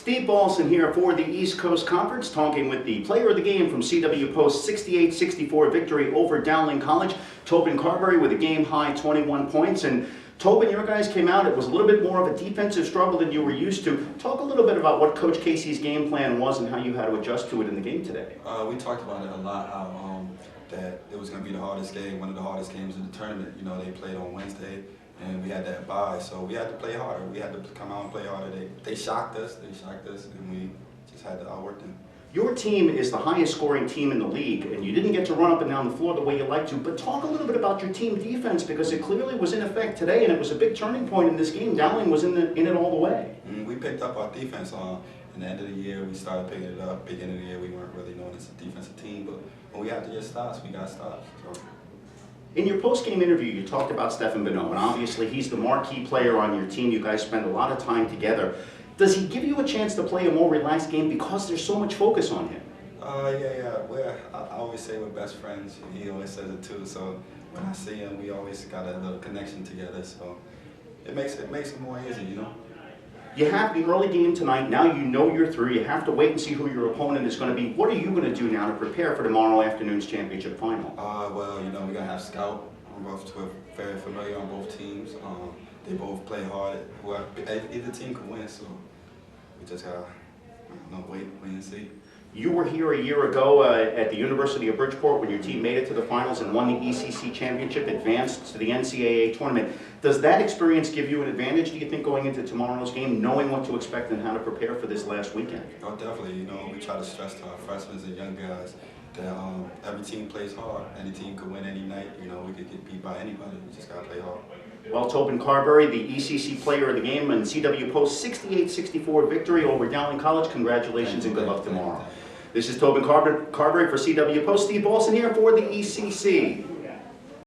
Steve Balson here for the East Coast Conference, talking with the player of the game from CW Post's 68-64 victory over Dowling College, Tobin Carberry, with a game-high 21 points. And Tobin, your guys came out, it was a little bit more of a defensive struggle than you were used to. Talk a little bit about what Coach Casey's game plan was and how you had to adjust to it in the game today. We talked about it a lot, how that it was going to be the hardest game, one of the hardest games in the tournament. You know, they played on Wednesday, and we had that bye, so we had to play harder. We had to come out and play harder. They shocked us, and we just had to outwork them. Your team is the highest scoring team in the league, and you didn't get to run up and down the floor the way you like to, but talk a little bit about your team defense, because it clearly was in effect today, and it was a big turning point in this game. Dowling was in it all the way. We picked up our defense in the end of the year. We started picking it up. Beginning of the year, we weren't really known as a defensive team, but when we had to get stops, we got stops. So. In your post-game interview, you talked about Stefan Bonneau, and obviously he's the marquee player on your team. You guys spend a lot of time together. Does he give you a chance to play a more relaxed game because there's so much focus on him? Yeah. I always say we're best friends. He always says it too. So when I see him, we always got a little connection together. So it makes it more easy, you know. You have the early game tonight. Now you know you're through. You have to wait and see who your opponent is going to be. What are you going to do now to prepare for tomorrow afternoon's championship final? Well, you know, we're going to have Scout. We're very familiar on both teams. They both play hard. Either team can win, so we just got to wait and see. You were here a year ago at the University of Bridgeport when your team made it to the finals and won the ECC championship, advanced to the NCAA tournament. Does that experience give you an advantage, do you think, going into tomorrow's game, knowing what to expect and how to prepare for this last weekend? Oh, definitely. You know, we try to stress to our freshmen and young guys that every team plays hard. Any team could win any night. You know, we could get beat by anybody. We just got to play hard. Well, Tobin Carberry, the ECC player of the game, and CW Post 68-64 victory over Dowling College. Congratulations and good luck tomorrow. This is Tobin Carberry for CW Post. Steve Balson here for the ECC.